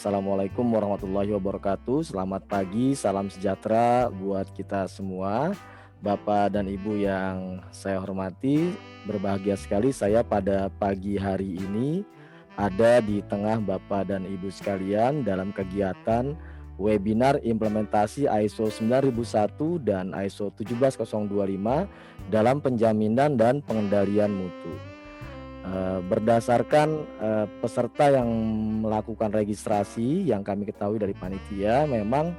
Assalamualaikum warahmatullahi wabarakatuh. Selamat pagi, salam sejahtera buat kita semua. Bapak dan Ibu yang saya hormati, berbahagia sekali saya pada pagi hari ini ada di tengah Bapak dan Ibu sekalian dalam kegiatan webinar implementasi ISO 9001 dan ISO 17025 dalam penjaminan dan pengendalian mutu. Berdasarkan peserta yang melakukan registrasi yang kami ketahui dari panitia, memang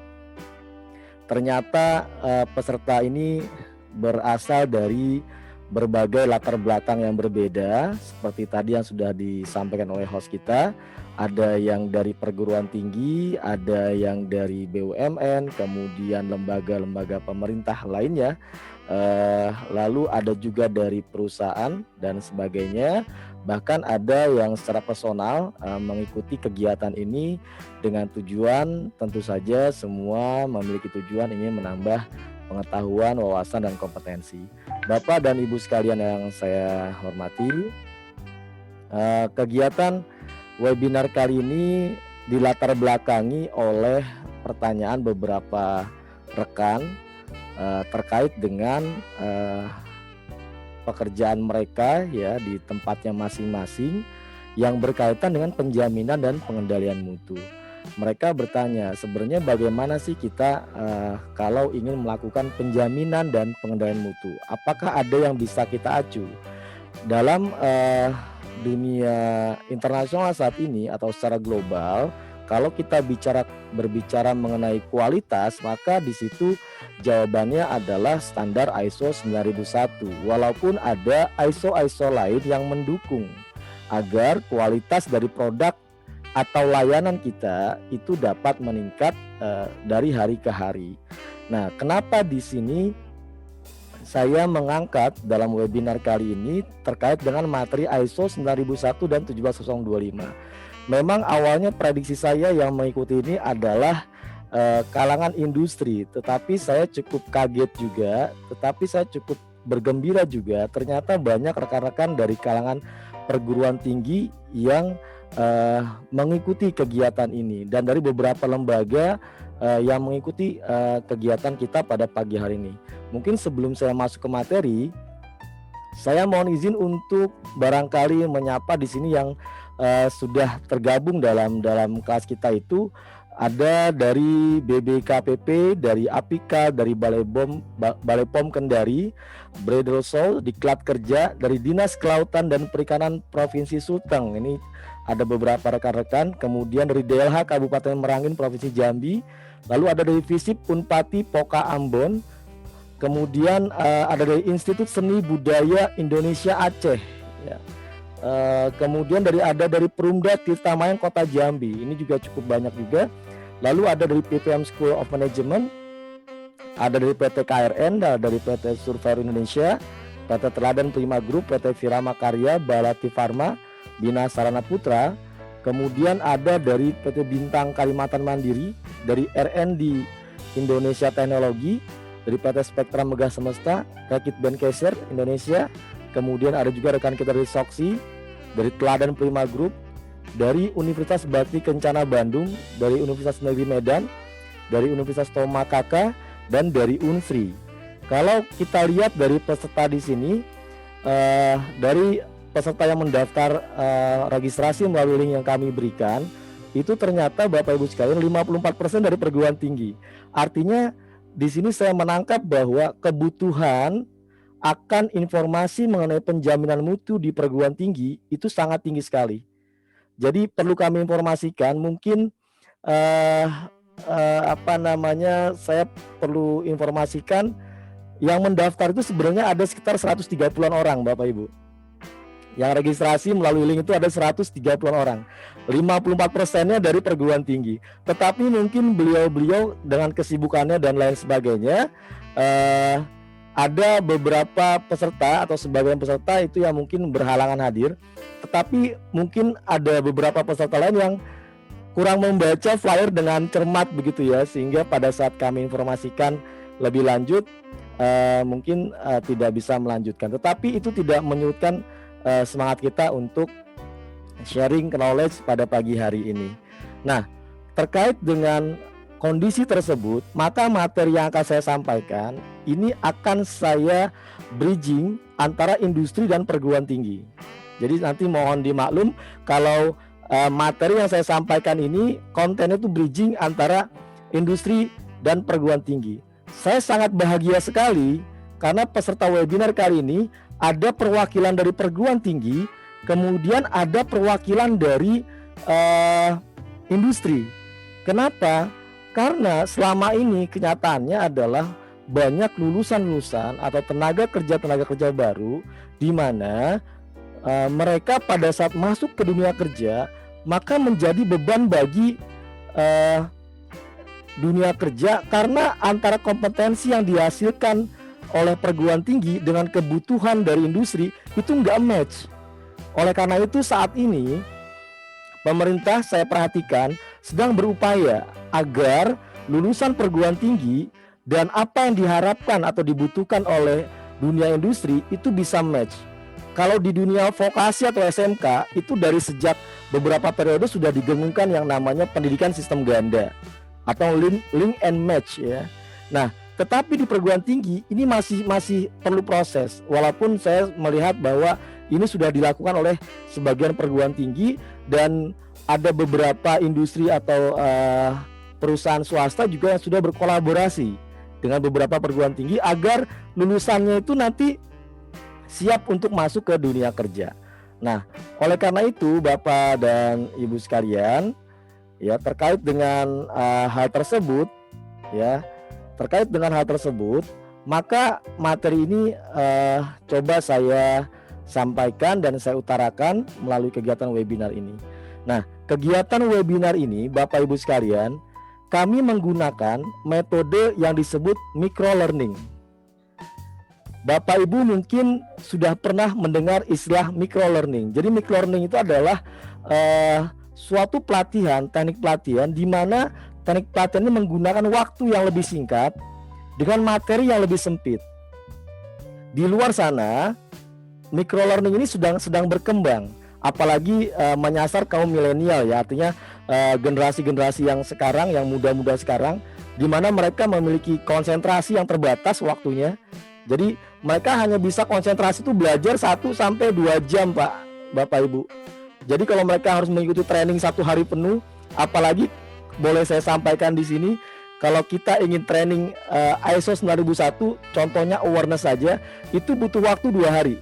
ternyata peserta ini berasal dari berbagai latar belakang yang berbeda. Seperti tadi yang sudah disampaikan oleh host kita, ada yang dari perguruan tinggi, ada yang dari BUMN, kemudian lembaga-lembaga pemerintah lainnya, lalu ada juga dari perusahaan dan sebagainya. Bahkan ada yang secara personal mengikuti kegiatan ini dengan tujuan, tentu saja semua memiliki tujuan ingin menambah pengetahuan, wawasan, dan kompetensi. Bapak dan Ibu sekalian yang saya hormati, kegiatan webinar kali ini dilatar belakangi oleh pertanyaan beberapa rekan terkait dengan pekerjaan mereka ya di tempatnya masing-masing yang berkaitan dengan penjaminan dan pengendalian mutu. Mereka bertanya, sebenarnya bagaimana sih kita kalau ingin melakukan penjaminan dan pengendalian mutu? Apakah ada yang bisa kita acu? Dalam dunia internasional saat ini atau secara global, kalau kita berbicara mengenai kualitas, maka di situ jawabannya adalah standar ISO 9001. Walaupun ada ISO lain yang mendukung agar kualitas dari produk atau layanan kita itu dapat meningkat dari hari ke hari. Nah, kenapa di sini saya mengangkat dalam webinar kali ini terkait dengan materi ISO 9001 dan 17025. Memang awalnya prediksi saya yang mengikuti ini adalah kalangan industri, tetapi saya cukup kaget juga, tetapi saya cukup bergembira juga. Ternyata banyak rekan-rekan dari kalangan perguruan tinggi yang mengikuti kegiatan ini, dan dari beberapa lembaga yang mengikuti kegiatan kita pada pagi hari ini. Mungkin sebelum saya masuk ke materi, saya mohon izin untuk barangkali menyapa di sini yang sudah tergabung dalam kelas kita. Itu ada dari BBKPP, dari Apika, dari Balai POM Kendari, Bredrosol, Diklat Kerja, dari Dinas Kelautan dan Perikanan Provinsi Sulteng. Ini ada beberapa rekan-rekan. Kemudian dari DLH Kabupaten Merangin Provinsi Jambi, lalu ada dari Visip Unpati Poka Ambon, kemudian ada dari Institut Seni Budaya Indonesia Aceh ya. Kemudian ada dari Perumda Tirtamayang Kota Jambi, ini juga cukup banyak juga. Lalu ada dari PPM School of Management, ada dari PT KRN, dari PT Surveyor Indonesia, PT Teladan Prima Group, PT Virama Karya, Balati Farma, Bina Sarana Putra. Kemudian ada dari PT Bintang Kalimantan Mandiri, dari RND Indonesia Teknologi, dari PT Spektra Megah Semesta, Rakit Benkeser Indonesia. Kemudian ada juga rekan kita dari Soksi, dari Teladan Prima Group, dari Universitas Bakti Kencana Bandung, dari Universitas Negeri Medan, dari Universitas Tomakaka, dan dari Unsri. Kalau kita lihat dari peserta di sini, dari peserta yang mendaftar registrasi melalui link yang kami berikan, itu ternyata Bapak Ibu sekalian 54% dari perguruan tinggi. Artinya di sini saya menangkap bahwa kebutuhan akan informasi mengenai penjaminan mutu di perguruan tinggi itu sangat tinggi sekali. Jadi perlu kami informasikan, mungkin saya perlu informasikan yang mendaftar itu sebenarnya ada sekitar 130-an orang Bapak Ibu. Yang registrasi melalui link itu ada 130-an orang. 54%-nya dari perguruan tinggi. Tetapi mungkin beliau-beliau dengan kesibukannya dan lain sebagainya, ada beberapa peserta atau sebagian peserta itu yang mungkin berhalangan hadir. Tetapi mungkin ada beberapa peserta lain yang kurang membaca flyer dengan cermat begitu ya, sehingga pada saat kami informasikan lebih lanjut mungkin tidak bisa melanjutkan. Tetapi itu tidak menyurutkan semangat kita untuk sharing knowledge pada pagi hari ini. Nah, terkait dengan kondisi tersebut, maka materi yang akan saya sampaikan ini akan saya bridging antara industri dan perguruan tinggi. Jadi nanti mohon dimaklum kalau materi yang saya sampaikan ini kontennya itu bridging antara industri dan perguruan tinggi. Saya sangat bahagia sekali karena peserta webinar kali ini ada perwakilan dari perguruan tinggi, kemudian ada perwakilan dari industri. Kenapa? Karena selama ini kenyataannya adalah banyak lulusan-lulusan atau tenaga kerja baru di mana mereka pada saat masuk ke dunia kerja maka menjadi beban bagi dunia kerja karena antara kompetensi yang dihasilkan oleh perguruan tinggi dengan kebutuhan dari industri itu nggak match. Oleh karena itu saat ini pemerintah saya perhatikan sedang berupaya agar lulusan perguruan tinggi dan apa yang diharapkan atau dibutuhkan oleh dunia industri itu bisa match. Kalau di dunia vokasi atau SMK itu dari sejak beberapa periode sudah digengungkan yang namanya pendidikan sistem ganda atau link and match ya. Nah, tetapi di perguruan tinggi ini masih perlu proses. Walaupun saya melihat bahwa ini sudah dilakukan oleh sebagian perguruan tinggi dan ada beberapa industri atau perusahaan swasta juga yang sudah berkolaborasi dengan beberapa perguruan tinggi agar lulusannya itu nanti siap untuk masuk ke dunia kerja. Nah, oleh karena itu Bapak dan Ibu sekalian, ya terkait dengan hal tersebut, maka materi ini coba saya sampaikan dan saya utarakan melalui kegiatan webinar ini. Nah, kegiatan webinar ini Bapak Ibu sekalian, kami menggunakan metode yang disebut micro learning. Bapak Ibu mungkin sudah pernah mendengar istilah micro learning. Jadi micro learning itu adalah suatu pelatihan, teknik pelatihan di mana teknik pelatihan ini menggunakan waktu yang lebih singkat dengan materi yang lebih sempit. Di luar sana, micro learning ini sedang berkembang, apalagi menyasar kaum milenial ya, artinya generasi-generasi yang sekarang, yang muda-muda sekarang, di mana mereka memiliki konsentrasi yang terbatas waktunya. Jadi mereka hanya bisa konsentrasi itu belajar 1-2 jam Bapak Ibu. Jadi kalau mereka harus mengikuti training 1 hari penuh, apalagi boleh saya sampaikan di sini, kalau kita ingin training ISO 9001, contohnya awareness saja, itu butuh waktu 2 hari.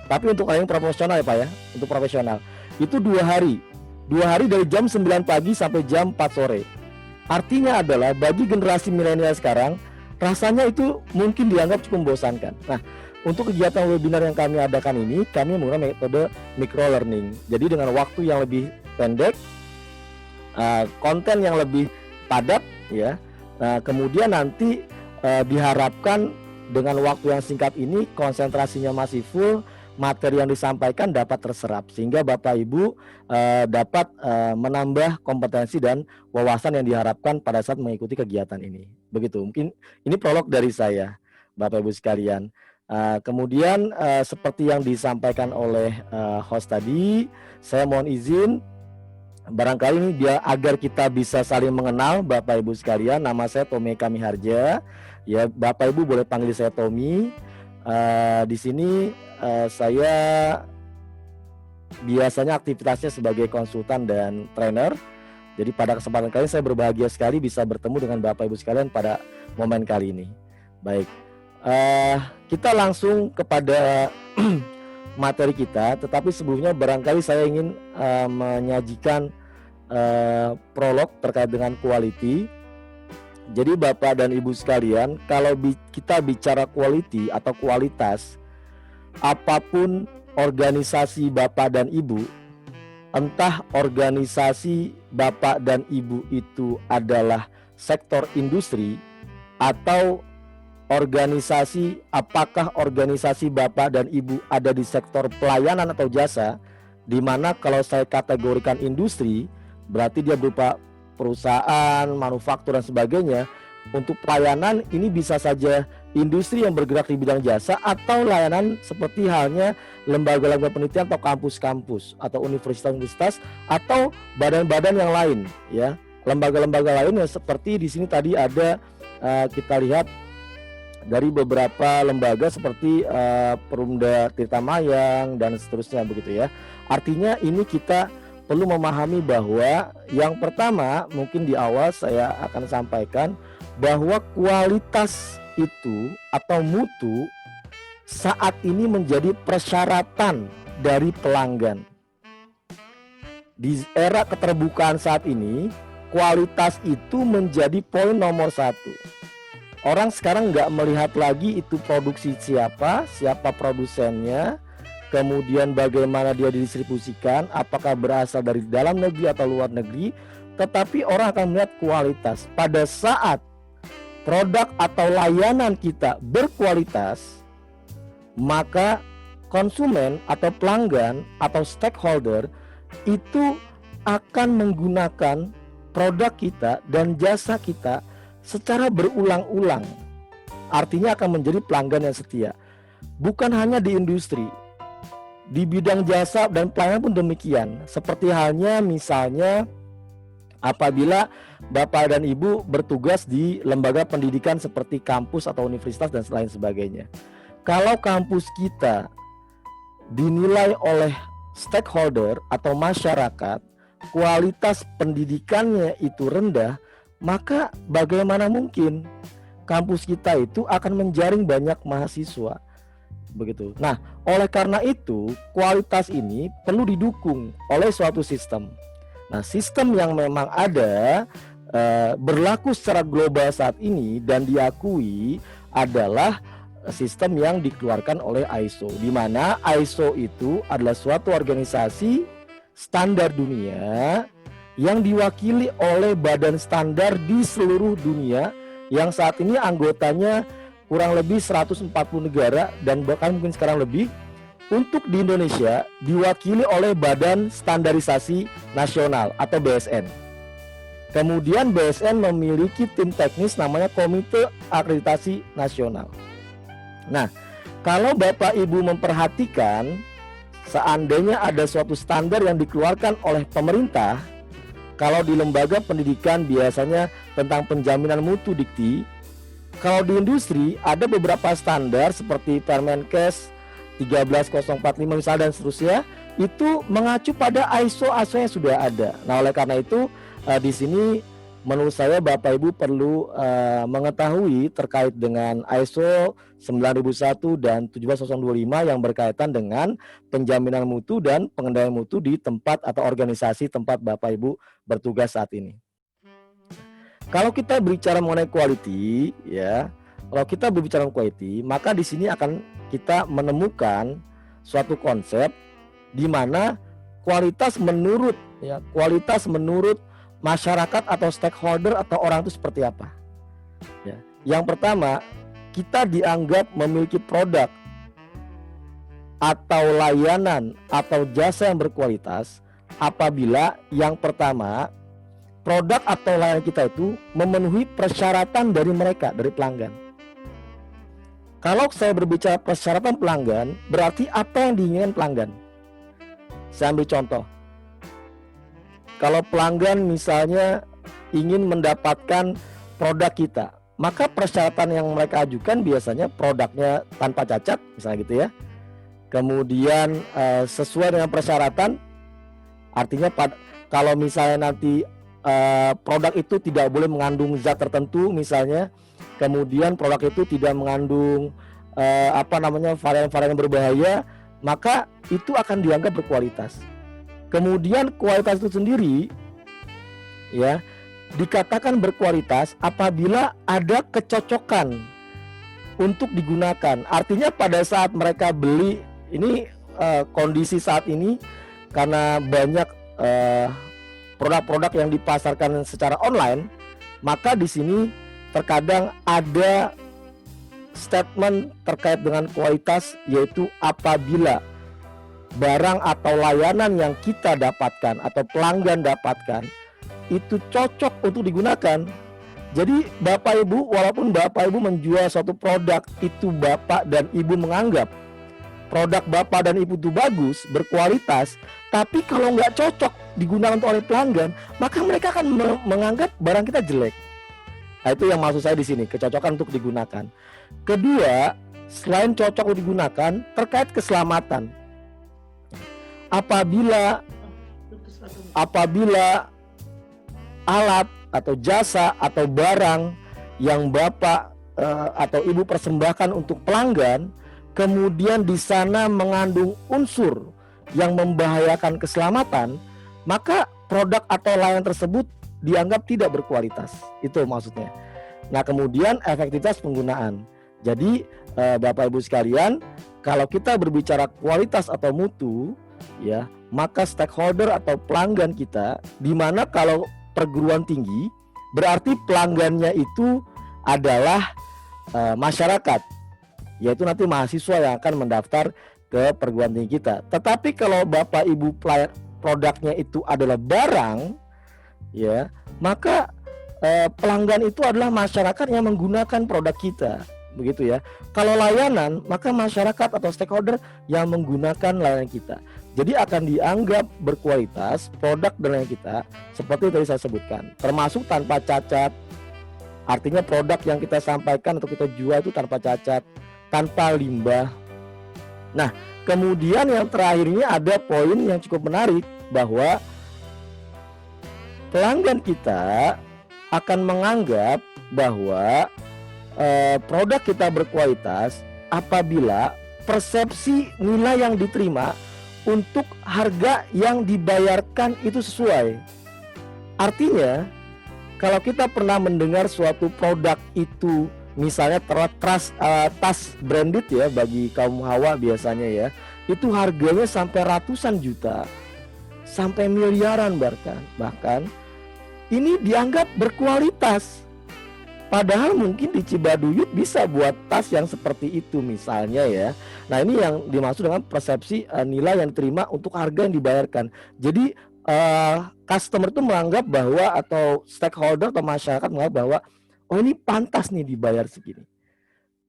Tapi untuk training profesional ya Pak ya, untuk profesional, itu 2 hari. 2 hari dari jam 9 pagi sampai jam 4 sore. Artinya adalah bagi generasi milenial sekarang, rasanya itu mungkin dianggap cukup membosankan. Nah, untuk kegiatan webinar yang kami adakan ini, kami menggunakan metode micro learning. Jadi dengan waktu yang lebih pendek, konten yang lebih padat, ya. Nah, kemudian nanti diharapkan dengan waktu yang singkat ini konsentrasinya masih full, materi yang disampaikan dapat terserap sehingga Bapak Ibu dapat menambah kompetensi dan wawasan yang diharapkan pada saat mengikuti kegiatan ini. Begitu, mungkin ini prolog dari saya, Bapak Ibu sekalian. Kemudian seperti yang disampaikan oleh host tadi, saya mohon izin barangkali ini biar agar kita bisa saling mengenal Bapak Ibu sekalian. Nama saya Tommy Kamiharja. Ya, Bapak Ibu boleh panggil saya Tommy. Di sini saya biasanya aktivitasnya sebagai konsultan dan trainer. Jadi pada kesempatan kali ini saya berbahagia sekali bisa bertemu dengan Bapak Ibu sekalian pada momen kali ini. Baik, kita langsung kepada materi kita. Tetapi sebelumnya barangkali saya ingin menyajikan prolog terkait dengan quality. Jadi Bapak dan Ibu sekalian, kalau kita bicara quality atau kualitas, apapun organisasi Bapak dan Ibu, entah organisasi Bapak dan Ibu itu adalah sektor industri atau organisasi, apakah organisasi Bapak dan Ibu ada di sektor pelayanan atau jasa, di mana kalau saya kategorikan industri berarti dia berupa perusahaan, manufaktur dan sebagainya. Untuk pelayanan ini bisa saja industri yang bergerak di bidang jasa atau layanan seperti halnya lembaga-lembaga penelitian atau kampus-kampus atau universitas-universitas atau badan-badan yang lain ya, lembaga-lembaga lain yang seperti di sini tadi ada kita lihat dari beberapa lembaga seperti Perumda Tirta Mayang dan seterusnya begitu ya. Artinya ini kita perlu memahami bahwa yang pertama mungkin di awal saya akan sampaikan bahwa kualitas itu atau mutu saat ini menjadi persyaratan dari pelanggan. Di era keterbukaan saat ini, kualitas itu menjadi poin nomor 1. Orang sekarang nggak melihat lagi itu produksi siapa produsennya, kemudian bagaimana dia didistribusikan, apakah berasal dari dalam negeri atau luar negeri, tetapi orang akan melihat kualitas. Pada saat produk atau layanan kita berkualitas, maka konsumen atau pelanggan atau stakeholder itu akan menggunakan produk kita dan jasa kita secara berulang-ulang. Artinya akan menjadi pelanggan yang setia. Bukan hanya di industri, di bidang jasa dan pelayanan pun demikian. Seperti halnya misalnya apabila Bapak dan Ibu bertugas di lembaga pendidikan seperti kampus atau universitas dan lain sebagainya. Kalau kampus kita dinilai oleh stakeholder atau masyarakat, kualitas pendidikannya itu rendah, maka bagaimana mungkin kampus kita itu akan menjaring banyak mahasiswa? Begitu. Nah, oleh karena itu kualitas ini perlu didukung oleh suatu sistem. Nah, sistem yang memang ada berlaku secara global saat ini dan diakui adalah sistem yang dikeluarkan oleh ISO, di mana ISO itu adalah suatu organisasi standar dunia yang diwakili oleh badan standar di seluruh dunia yang saat ini anggotanya kurang lebih 140 negara dan bahkan mungkin sekarang lebih. Untuk di Indonesia diwakili oleh Badan Standarisasi Nasional atau BSN. Kemudian BSN memiliki tim teknis namanya Komite Akreditasi Nasional. Nah, kalau Bapak Ibu memperhatikan, seandainya ada suatu standar yang dikeluarkan oleh pemerintah, kalau di lembaga pendidikan biasanya tentang penjaminan mutu Dikti, kalau di industri ada beberapa standar seperti Permenkes 13045 misalnya dan seterusnya, itu mengacu pada ISO yang sudah ada. Nah, oleh karena itu di sini menurut saya Bapak Ibu perlu mengetahui terkait dengan ISO 9001 dan 17025 yang berkaitan dengan penjaminan mutu dan pengendalian mutu di tempat atau organisasi tempat Bapak Ibu bertugas saat ini. Kalau kita berbicara mengenai quality, ya, kalau kita berbicara quality, maka di sini akan kita menemukan suatu konsep di mana kualitas menurut masyarakat atau stakeholder atau orang itu seperti apa. Ya. Yang pertama, kita dianggap memiliki produk atau layanan atau jasa yang berkualitas apabila yang pertama produk atau layanan kita itu memenuhi persyaratan dari mereka, dari pelanggan. Kalau saya berbicara persyaratan pelanggan, berarti apa yang diinginkan pelanggan? Saya ambil contoh. Kalau pelanggan misalnya ingin mendapatkan produk kita, maka persyaratan yang mereka ajukan biasanya produknya tanpa cacat, misalnya gitu ya. Kemudian sesuai dengan persyaratan, artinya kalau misalnya nanti produk itu tidak boleh mengandung zat tertentu misalnya, kemudian produk itu tidak mengandung varian-varian yang berbahaya, maka itu akan dianggap berkualitas. Kemudian kualitas itu sendiri ya dikatakan berkualitas apabila ada kecocokan untuk digunakan. Artinya pada saat mereka beli ini, kondisi saat ini karena banyak produk-produk yang dipasarkan secara online, maka di sini terkadang ada statement terkait dengan kualitas, yaitu apabila barang atau layanan yang kita dapatkan atau pelanggan dapatkan itu cocok untuk digunakan. Jadi Bapak Ibu, walaupun Bapak Ibu menjual suatu produk, itu Bapak dan Ibu menganggap produk bapak dan ibu itu bagus, berkualitas, tapi kalau nggak cocok digunakan oleh pelanggan, maka mereka akan menganggap barang kita jelek. Nah, itu yang maksud saya di sini, kecocokan untuk digunakan. Kedua, selain cocok untuk digunakan, terkait keselamatan. Apabila alat atau jasa atau barang yang bapak atau ibu persembahkan untuk pelanggan, kemudian di sana mengandung unsur yang membahayakan keselamatan, maka produk atau layanan tersebut dianggap tidak berkualitas. Itu maksudnya. Nah, kemudian efektivitas penggunaan. Jadi Bapak Ibu sekalian, kalau kita berbicara kualitas atau mutu, ya, maka stakeholder atau pelanggan kita, di mana kalau perguruan tinggi berarti pelanggannya itu adalah masyarakat, yaitu nanti mahasiswa yang akan mendaftar ke perguruan tinggi kita. Tetapi kalau Bapak Ibu produknya itu adalah barang, ya, maka pelanggan itu adalah masyarakat yang menggunakan produk kita, begitu ya. Kalau layanan, maka masyarakat atau stakeholder yang menggunakan layanan kita. Jadi akan dianggap berkualitas produk dan layanan kita seperti tadi saya sebutkan, termasuk tanpa cacat. Artinya produk yang kita sampaikan atau kita jual itu tanpa cacat, tanpa limbah. Nah, kemudian yang terakhirnya ada poin yang cukup menarik, bahwa pelanggan kita akan menganggap bahwa produk kita berkualitas apabila persepsi nilai yang diterima untuk harga yang dibayarkan itu sesuai. Artinya, kalau kita pernah mendengar suatu produk itu, misalnya tas branded ya, bagi kaum hawa biasanya ya, itu harganya sampai ratusan juta, sampai miliaran bahkan ini dianggap berkualitas. Padahal mungkin di Cibaduyut bisa buat tas yang seperti itu misalnya ya. Nah, ini yang dimaksud dengan persepsi nilai yang diterima untuk harga yang dibayarkan. Jadi customer itu menganggap bahwa, atau stakeholder atau masyarakat menganggap bahwa, oh ini pantas nih dibayar segini.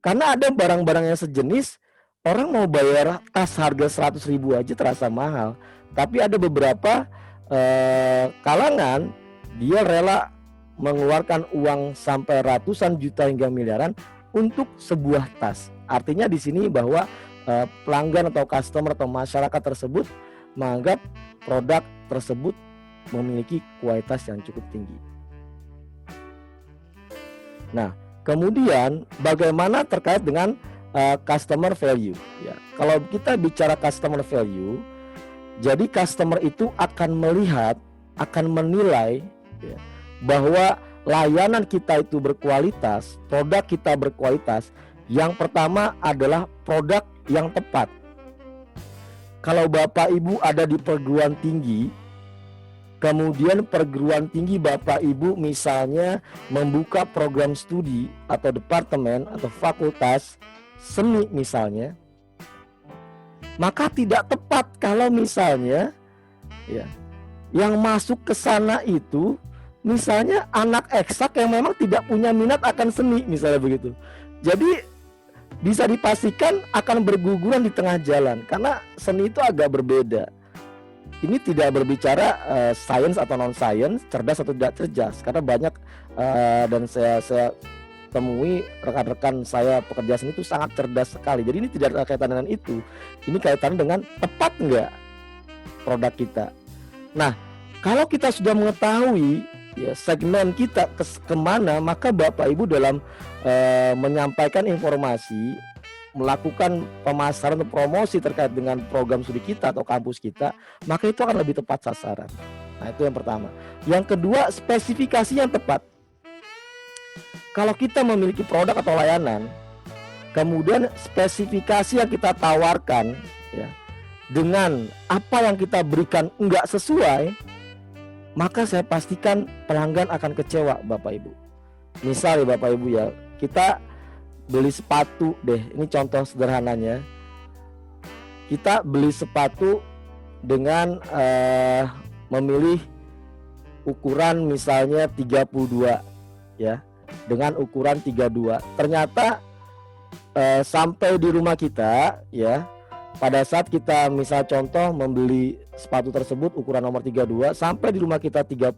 Karena ada barang-barang yang sejenis, orang mau bayar tas harga 100.000 aja terasa mahal. Tapi ada beberapa kalangan, dia rela mengeluarkan uang sampai ratusan juta hingga miliaran untuk sebuah tas. Artinya di sini bahwa pelanggan atau customer atau masyarakat tersebut menganggap produk tersebut memiliki kualitas yang cukup tinggi. Nah, kemudian bagaimana terkait dengan customer value ya. Kalau kita bicara customer value, jadi customer itu akan melihat, akan menilai ya, bahwa layanan kita itu berkualitas, produk kita berkualitas. Yang pertama adalah produk yang tepat. Kalau Bapak Ibu ada di perguruan tinggi, kemudian perguruan tinggi Bapak Ibu misalnya membuka program studi atau departemen atau fakultas seni misalnya, maka tidak tepat kalau misalnya ya, yang masuk ke sana itu misalnya anak eksak yang memang tidak punya minat akan seni misalnya begitu. Jadi bisa dipastikan akan berguguran di tengah jalan, karena seni itu agak berbeda. Ini tidak berbicara sains atau non sains, cerdas atau tidak cerdas, karena banyak dan saya temui rekan-rekan saya pekerja seni itu sangat cerdas sekali. Jadi ini tidak ada kaitan dengan itu. Ini kaitan dengan tepat enggak produk kita. Nah, kalau kita sudah mengetahui ya segmen kita kemana, maka Bapak Ibu dalam menyampaikan informasi, melakukan pemasaran atau promosi terkait dengan program studi kita atau kampus kita, maka itu akan lebih tepat sasaran. Nah, itu yang pertama. Yang kedua, spesifikasi yang tepat. Kalau kita memiliki produk atau layanan, kemudian spesifikasi yang kita tawarkan ya, dengan apa yang kita berikan enggak sesuai, maka saya pastikan pelanggan akan kecewa Bapak Ibu. Misal ya Bapak Ibu ya, kita beli sepatu deh, ini contoh sederhananya. Kita beli sepatu dengan memilih ukuran misalnya 32 ya, dengan ukuran 32. Ternyata sampai di rumah kita ya, pada saat kita misal contoh membeli sepatu tersebut ukuran nomor 32 sampai di rumah kita 30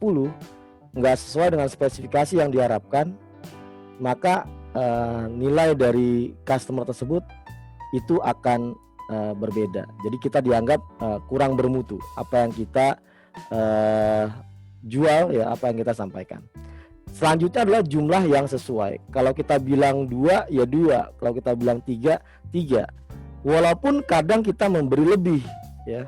nggak sesuai dengan spesifikasi yang diharapkan, maka nilai dari customer tersebut itu akan berbeda. Jadi kita dianggap kurang bermutu apa yang kita jual, ya, apa yang kita sampaikan. Selanjutnya adalah jumlah yang sesuai. Kalau kita bilang 2 ya 2, kalau kita bilang 3 3. Walaupun kadang kita memberi lebih, ya.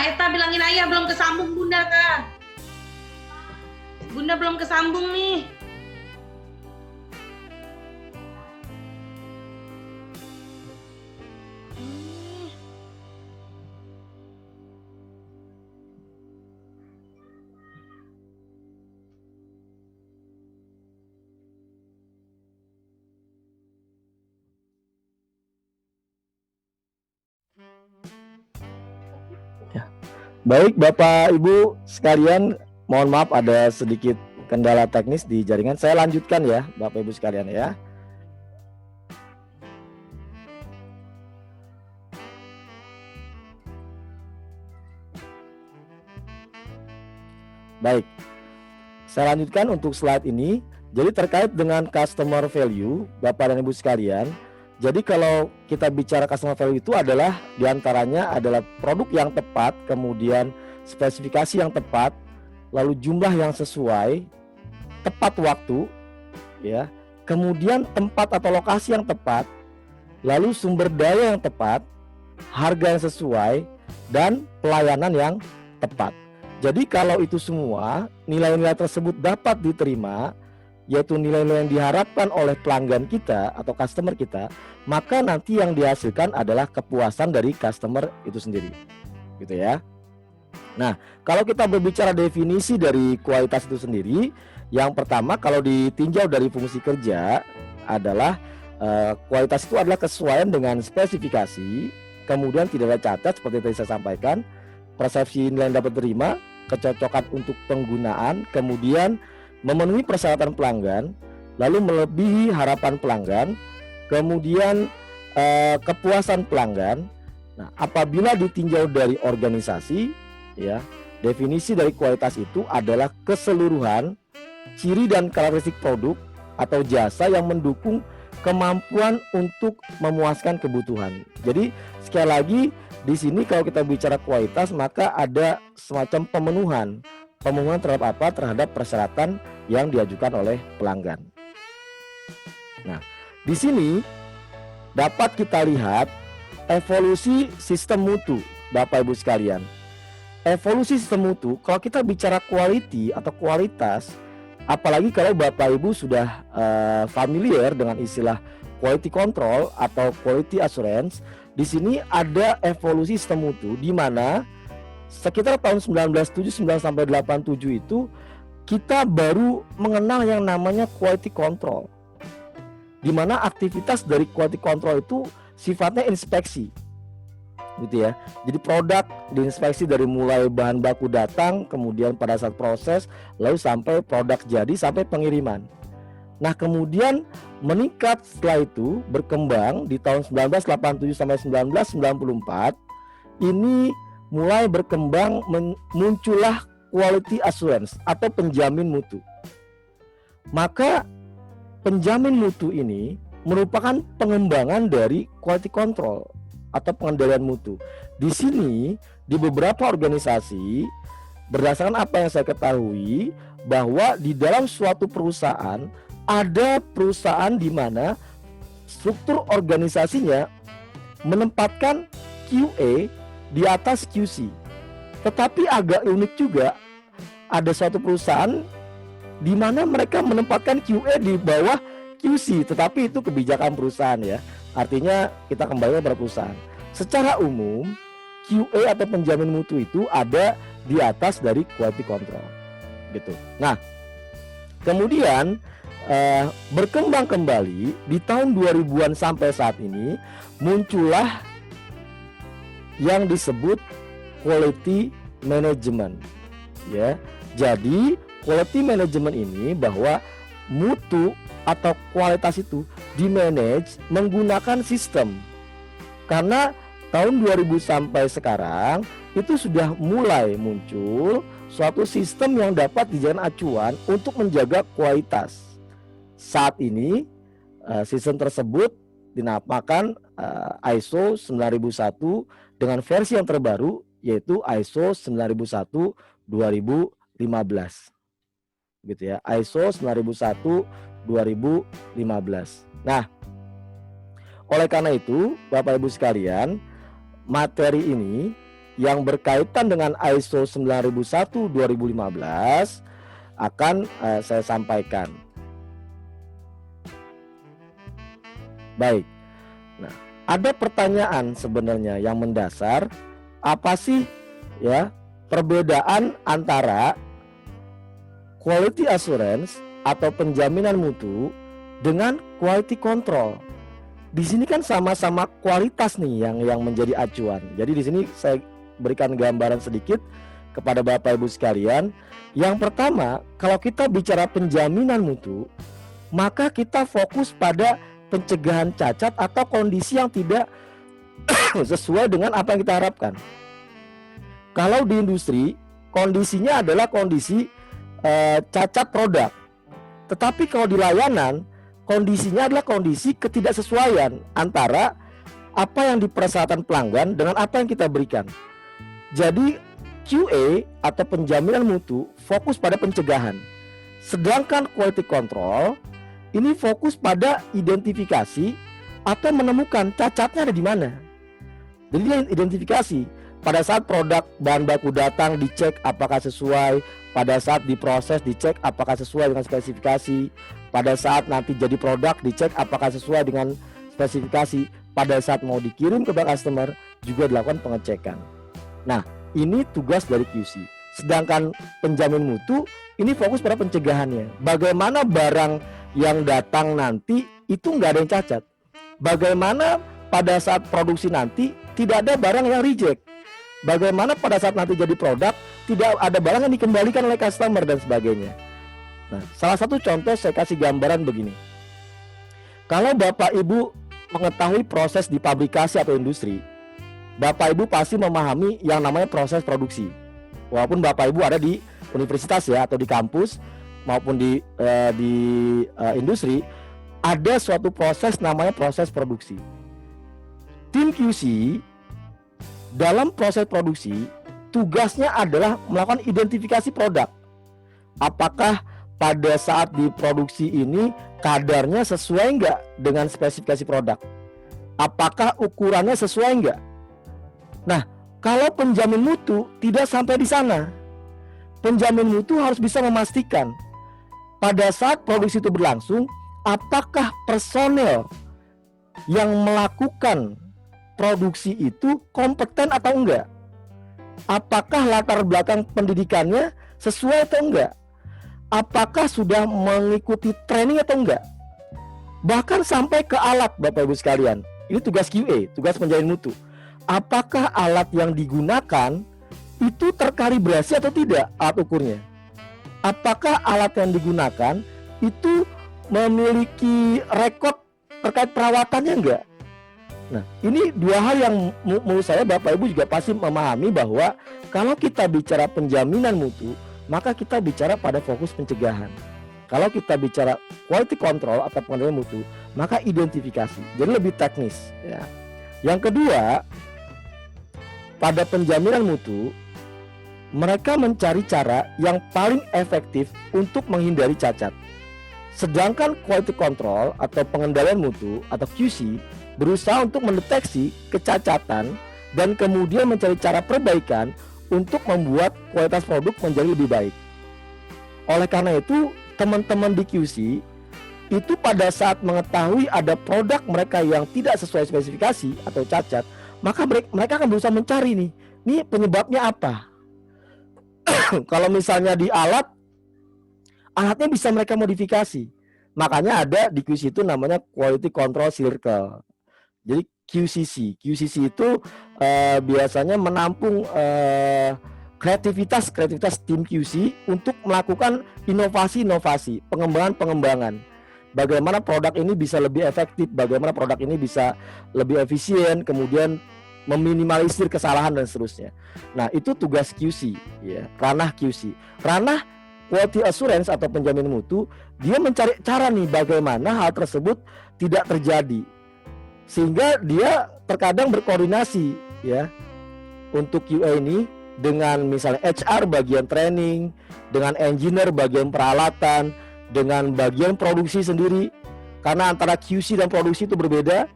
Eta bilangin ayah belum kesambung Bunda, Kak. Bunda belum kesambung nih. Baik Bapak Ibu sekalian, mohon maaf ada sedikit kendala teknis di jaringan. Saya lanjutkan ya Bapak Ibu sekalian ya. Baik, saya lanjutkan untuk slide ini. Jadi terkait dengan customer value, Bapak dan Ibu sekalian, jadi kalau kita bicara customer value itu adalah diantaranya adalah produk yang tepat, kemudian spesifikasi yang tepat, lalu jumlah yang sesuai, tepat waktu, ya, kemudian tempat atau lokasi yang tepat, lalu sumber daya yang tepat, harga yang sesuai, dan pelayanan yang tepat. Jadi kalau itu semua nilai-nilai tersebut dapat diterima, yaitu nilai-nilai yang diharapkan oleh pelanggan kita atau customer kita, maka nanti yang dihasilkan adalah kepuasan dari customer itu sendiri, gitu ya. Nah, kalau kita berbicara definisi dari kualitas itu sendiri, yang pertama kalau ditinjau dari fungsi kerja adalah kualitas itu adalah kesesuaian dengan spesifikasi, kemudian tidak ada cacat seperti tadi saya sampaikan, persepsi nilai yang dapat diterima, kecocokan untuk penggunaan, kemudian memenuhi persyaratan pelanggan, lalu melebihi harapan pelanggan, kemudian kepuasan pelanggan. Nah, apabila ditinjau dari organisasi, ya, definisi dari kualitas itu adalah keseluruhan ciri dan karakteristik produk atau jasa yang mendukung kemampuan untuk memuaskan kebutuhan. Jadi sekali lagi di sini kalau kita bicara kualitas maka ada semacam pemenuhan terhadap apa? Terhadap persyaratan yang diajukan oleh pelanggan. Nah, di sini dapat kita lihat evolusi sistem mutu, Bapak Ibu sekalian. Evolusi sistem mutu, kalau kita bicara quality atau kualitas, apalagi kalau Bapak Ibu sudah familiar dengan istilah quality control atau quality assurance, di sini ada evolusi sistem mutu di mana sekitar tahun 1979 sampai 87 itu kita baru mengenal yang namanya quality control, di mana aktivitas dari quality control itu sifatnya inspeksi, gitu ya. Jadi produk diinspeksi dari mulai bahan baku datang, kemudian pada saat proses, lalu sampai produk jadi sampai pengiriman. Nah, kemudian meningkat setelah itu, berkembang di tahun 1987 sampai 1994 ini mulai berkembang, muncullah quality assurance atau penjamin mutu. Maka penjamin mutu ini merupakan pengembangan dari quality control atau pengendalian mutu. Di sini di beberapa organisasi, berdasarkan apa yang saya ketahui, bahwa di dalam suatu perusahaan ada perusahaan di mana struktur organisasinya menempatkan QA di atas QC. Tetapi agak unik juga, ada suatu perusahaan di mana mereka menempatkan QA di bawah QC, tetapi itu kebijakan perusahaan ya. Artinya kita kembali kepada perusahaan. Secara umum QA atau penjamin mutu itu ada di atas dari quality control gitu. Nah, kemudian berkembang kembali di tahun 2000-an sampai saat ini muncullah yang disebut quality management ya. Jadi quality management ini bahwa mutu atau kualitas itu di-manage menggunakan sistem. Karena tahun 2000 sampai sekarang itu sudah mulai muncul suatu sistem yang dapat dijadikan acuan untuk menjaga kualitas. Saat ini sistem tersebut dinamakan ISO 9001 dengan versi yang terbaru yaitu ISO 9001 2015 gitu ya. ISO 9001 2015. Nah, oleh karena itu Bapak Ibu sekalian, materi ini yang berkaitan dengan ISO 9001 2015 akan saya sampaikan. Baik. Nah, ada pertanyaan sebenarnya yang mendasar, apa sih ya perbedaan antara quality assurance atau penjaminan mutu dengan quality control? Di sini kan sama-sama kualitas nih yang menjadi acuan. Jadi di sini saya berikan gambaran sedikit kepada Bapak Ibu sekalian. Yang pertama, kalau kita bicara penjaminan mutu, maka kita fokus pada pencegahan cacat atau kondisi yang tidak sesuai dengan apa yang kita harapkan. Kalau di industri, kondisinya adalah kondisi cacat produk. Tetapi kalau di layanan, kondisinya adalah kondisi ketidaksesuaian antara apa yang dipersyaratkan pelanggan dengan apa yang kita berikan. Jadi QA atau penjaminan mutu fokus pada pencegahan. Sedangkan quality control ini fokus pada identifikasi atau menemukan cacatnya ada di mana. Jadi dia identifikasi pada saat produk bahan baku datang dicek apakah sesuai, pada saat diproses dicek apakah sesuai dengan spesifikasi, pada saat nanti jadi produk dicek apakah sesuai dengan spesifikasi, pada saat mau dikirim ke customer juga dilakukan pengecekan. Nah, ini tugas dari QC. Sedangkan penjamin mutu ini fokus pada pencegahannya. Bagaimana barang yang datang nanti itu nggak ada yang cacat. Bagaimana pada saat produksi nanti tidak ada barang yang reject. Bagaimana pada saat nanti jadi produk tidak ada barang yang dikembalikan oleh customer dan sebagainya. Nah, salah satu contoh saya kasih gambaran begini. Kalau Bapak Ibu mengetahui proses di pabrikasi atau industri, Bapak Ibu pasti memahami yang namanya proses produksi. Walaupun Bapak Ibu ada di universitas ya atau di kampus maupun di industri, ada suatu proses namanya proses produksi. Tim QC dalam proses produksi tugasnya adalah melakukan identifikasi produk. Apakah pada saat diproduksi ini kadarnya sesuai enggak dengan spesifikasi produk? Apakah ukurannya sesuai enggak? Nah, kalau penjamin mutu tidak sampai di sana. Penjamin mutu harus bisa memastikan pada saat produksi itu berlangsung, apakah personel yang melakukan produksi itu kompeten atau enggak? Apakah latar belakang pendidikannya sesuai atau enggak? Apakah sudah mengikuti training atau enggak? Bahkan sampai ke alat, Bapak Ibu sekalian. Ini tugas QA, tugas penjamin mutu. Apakah alat yang digunakan itu terkalibrasi atau tidak alat ukurnya? Apakah alat yang digunakan itu memiliki rekod terkait perawatannya enggak? Nah, ini dua hal yang menurut saya Bapak Ibu juga pasti memahami bahwa kalau kita bicara penjaminan mutu, maka kita bicara pada fokus pencegahan. Kalau kita bicara quality control atau pengendalian mutu, maka identifikasi. Jadi lebih teknis ya. Yang kedua, pada penjaminan mutu, mereka mencari cara yang paling efektif untuk menghindari cacat. Sedangkan quality control atau pengendalian mutu atau QC berusaha untuk mendeteksi kecacatan dan kemudian mencari cara perbaikan untuk membuat kualitas produk menjadi lebih baik. Oleh karena itu, teman-teman di QC itu pada saat mengetahui ada produk mereka yang tidak sesuai spesifikasi atau cacat, maka mereka akan berusaha mencari nih penyebabnya apa. Kalau misalnya di alatnya bisa mereka modifikasi. Makanya ada di QC itu namanya Quality Control Circle. Jadi QCC itu biasanya menampung kreativitas tim QC untuk melakukan inovasi, pengembangan. Bagaimana produk ini bisa lebih efektif, bagaimana produk ini bisa lebih efisien, kemudian meminimalisir kesalahan dan seterusnya. Nah, itu tugas QC, ya, ranah QC. Ranah Quality Assurance atau penjamin mutu, dia mencari cara nih bagaimana hal tersebut tidak terjadi. Sehingga dia terkadang berkoordinasi ya untuk QA ini dengan misalnya HR bagian training, dengan engineer bagian peralatan, dengan bagian produksi sendiri. Karena antara QC dan produksi itu berbeda.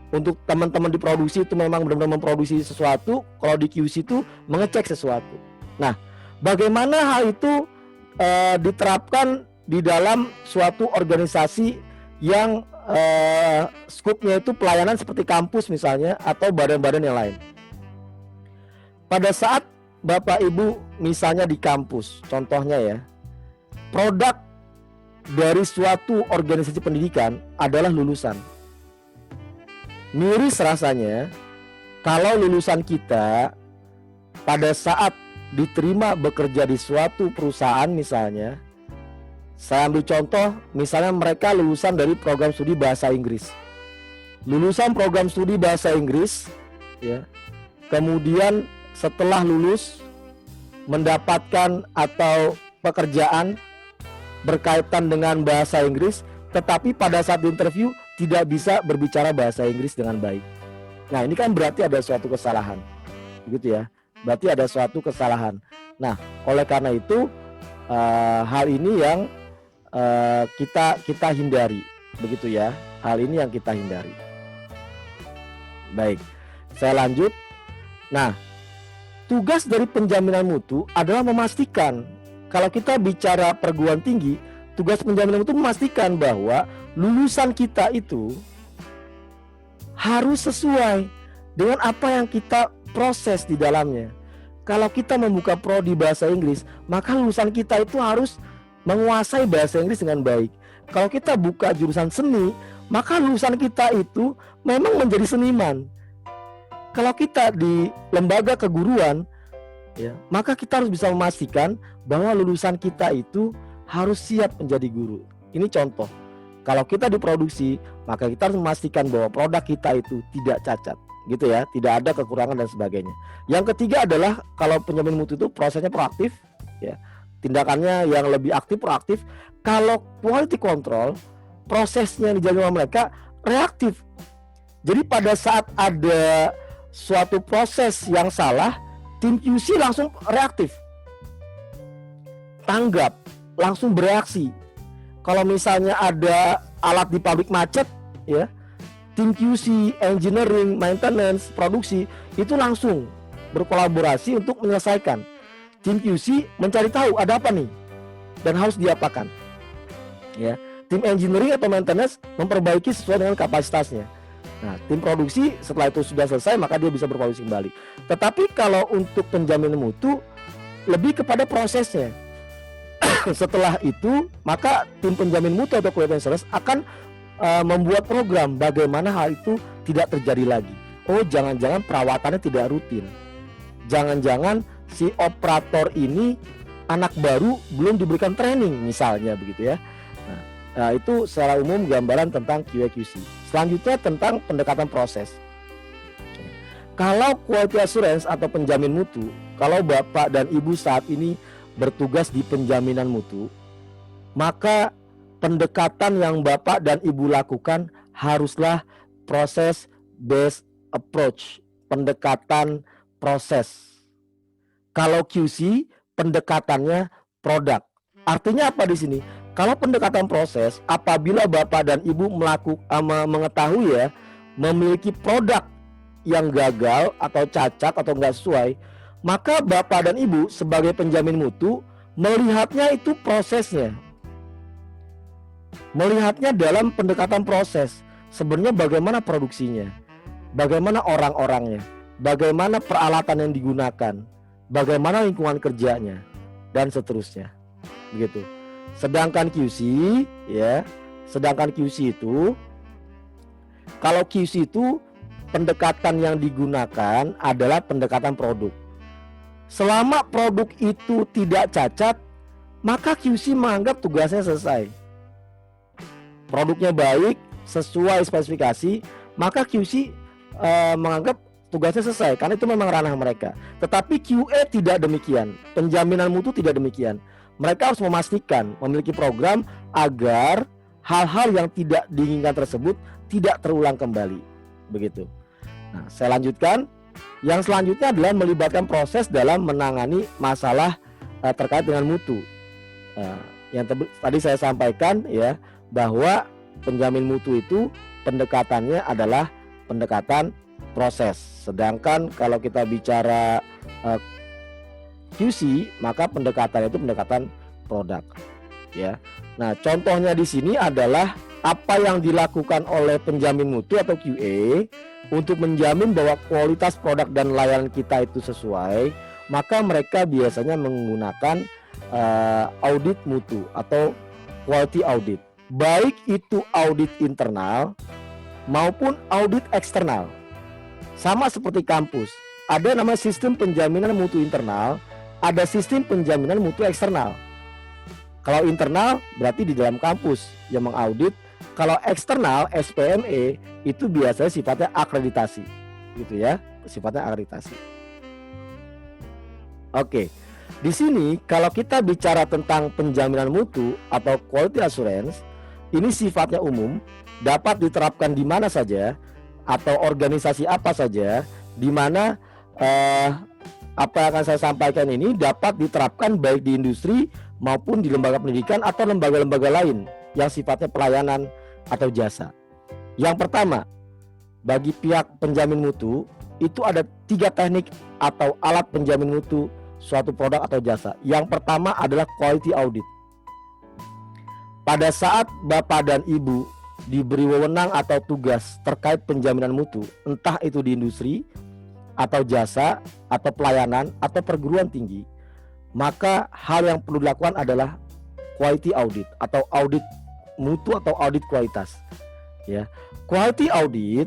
Untuk teman-teman di produksi itu memang benar-benar memproduksi sesuatu, kalau di QC itu mengecek sesuatu. Nah, bagaimana hal itu diterapkan di dalam suatu organisasi yang skupnya itu pelayanan seperti kampus misalnya atau badan-badan yang lain. Pada saat Bapak Ibu misalnya di kampus, contohnya ya, produk dari suatu organisasi pendidikan adalah lulusan. Miris rasanya kalau lulusan kita pada saat diterima bekerja di suatu perusahaan misalnya, saya ambil contoh misalnya mereka lulusan dari program studi bahasa Inggris. Lulusan program studi bahasa Inggris ya. Kemudian setelah lulus mendapatkan atau pekerjaan berkaitan dengan bahasa Inggris, tetapi pada saat interview tidak bisa berbicara bahasa Inggris dengan baik. Nah, ini kan berarti ada suatu kesalahan. Begitu ya. Berarti ada suatu kesalahan. Nah, oleh karena itu hal ini yang kita hindari, begitu ya. Hal ini yang kita hindari. Baik, saya lanjut. Nah, tugas dari penjaminan mutu adalah memastikan, kalau kita bicara perguruan tinggi, tugas penjaminan mutu memastikan bahwa lulusan kita itu harus sesuai dengan apa yang kita proses di dalamnya. Kalau kita membuka prodi bahasa Inggris, maka lulusan kita itu harus menguasai bahasa Inggris dengan baik. Kalau kita buka jurusan seni, maka lulusan kita itu memang menjadi seniman. Kalau kita di lembaga keguruan, ya, maka kita harus bisa memastikan bahwa lulusan kita itu harus siap menjadi guru. Ini contoh. Kalau kita di produksi, maka kita harus memastikan bahwa produk kita itu tidak cacat, gitu ya, tidak ada kekurangan dan sebagainya. Yang ketiga adalah kalau penjamin mutu itu prosesnya proaktif, ya, tindakannya yang lebih aktif, proaktif. Kalau quality control, prosesnya yang dijalankan oleh mereka reaktif. Jadi pada saat ada suatu proses yang salah, tim QC langsung reaktif, tanggap, langsung bereaksi. Kalau misalnya ada alat di pabrik macet, ya, tim QC, engineering, maintenance, produksi itu langsung berkolaborasi untuk menyelesaikan. Tim QC mencari tahu ada apa nih dan harus diapakan. Ya, tim engineering atau maintenance memperbaiki sesuai dengan kapasitasnya. Nah, tim produksi setelah itu sudah selesai maka dia bisa berproduksi kembali. Tetapi kalau untuk penjaminan mutu lebih kepada prosesnya. Setelah itu maka tim penjamin mutu atau quality assurance akan membuat program bagaimana hal itu tidak terjadi lagi. Oh, jangan-jangan perawatannya tidak rutin. Jangan-jangan si operator ini anak baru belum diberikan training misalnya begitu ya. Nah, itu secara umum gambaran tentang QA/QC. Selanjutnya tentang pendekatan proses. Kalau quality assurance atau penjamin mutu, kalau Bapak dan Ibu saat ini bertugas di penjaminan mutu, maka pendekatan yang Bapak dan Ibu lakukan haruslah proses based approach, pendekatan proses. Kalau QC pendekatannya produk. Artinya apa di sini? Kalau pendekatan proses, apabila Bapak dan Ibu mengetahui ya, memiliki produk yang gagal atau cacat atau nggak sesuai, maka Bapak dan Ibu sebagai penjamin mutu melihatnya itu prosesnya. Melihatnya dalam pendekatan proses. Sebenarnya bagaimana produksinya, bagaimana orang-orangnya, bagaimana peralatan yang digunakan, bagaimana lingkungan kerjanya, dan seterusnya. Begitu. Sedangkan QC itu, kalau QC itu pendekatan yang digunakan adalah pendekatan produk. Selama produk itu tidak cacat, maka QC menganggap tugasnya selesai. Produknya baik, sesuai spesifikasi, maka QC menganggap tugasnya selesai, karena itu memang ranah mereka. Tetapi QA tidak demikian, penjaminan mutu tidak demikian. Mereka harus memastikan memiliki program agar hal-hal yang tidak diinginkan tersebut tidak terulang kembali. Begitu. Nah, saya lanjutkan. Yang selanjutnya adalah melibatkan proses dalam menangani masalah terkait dengan mutu. Yang tadi saya sampaikan ya, bahwa penjamin mutu itu pendekatannya adalah pendekatan proses. Sedangkan kalau kita bicara QC, maka pendekatan itu pendekatan produk ya. Nah, contohnya di sini adalah apa yang dilakukan oleh penjamin mutu atau QA untuk menjamin bahwa kualitas produk dan layanan kita itu sesuai, maka mereka biasanya menggunakan audit mutu atau quality audit. Baik itu audit internal maupun audit eksternal. Sama seperti kampus, ada namanya sistem penjaminan mutu internal, ada sistem penjaminan mutu eksternal. Kalau internal berarti di dalam kampus yang mengaudit. Kalau eksternal SPME itu biasanya sifatnya akreditasi, gitu ya, sifatnya akreditasi. Oke, di sini kalau kita bicara tentang penjaminan mutu atau quality assurance, ini sifatnya umum, dapat diterapkan di mana saja atau organisasi apa saja, di mana apa yang akan saya sampaikan ini dapat diterapkan baik di industri maupun di lembaga pendidikan atau lembaga-lembaga lain yang sifatnya pelayanan atau jasa. Yang pertama, bagi pihak penjamin mutu itu ada 3 teknik atau alat penjamin mutu suatu produk atau jasa. Yang pertama adalah quality audit. Pada saat Bapak dan Ibu diberi wewenang atau tugas terkait penjaminan mutu, entah itu di industri atau jasa atau pelayanan atau perguruan tinggi, maka hal yang perlu dilakukan adalah quality audit atau audit mutu atau audit kualitas ya. Quality audit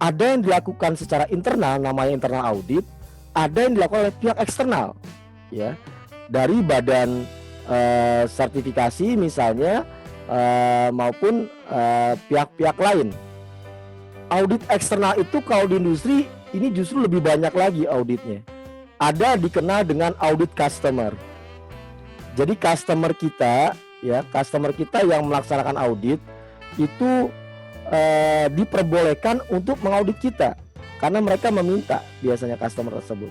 ada yang dilakukan secara internal, namanya internal audit, ada yang dilakukan oleh pihak eksternal ya, dari badan sertifikasi misalnya maupun pihak-pihak lain. Audit eksternal itu kalau di industri ini justru lebih banyak lagi auditnya. Ada dikenal dengan audit customer. Jadi customer kita yang melaksanakan audit itu diperbolehkan untuk mengaudit kita karena mereka meminta biasanya customer tersebut.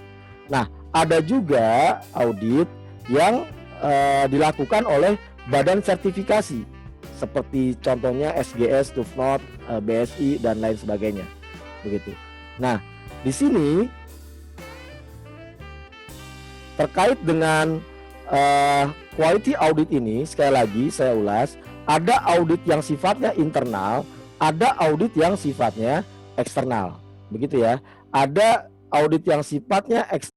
Nah, ada juga audit yang dilakukan oleh badan sertifikasi seperti contohnya SGS, TUFNOT, BSI dan lain sebagainya. Begitu. Nah, di sini terkait dengan quality audit ini, sekali lagi saya ulas, ada audit yang sifatnya internal, ada audit yang sifatnya eksternal. Begitu ya. Ada audit yang sifatnya eksternal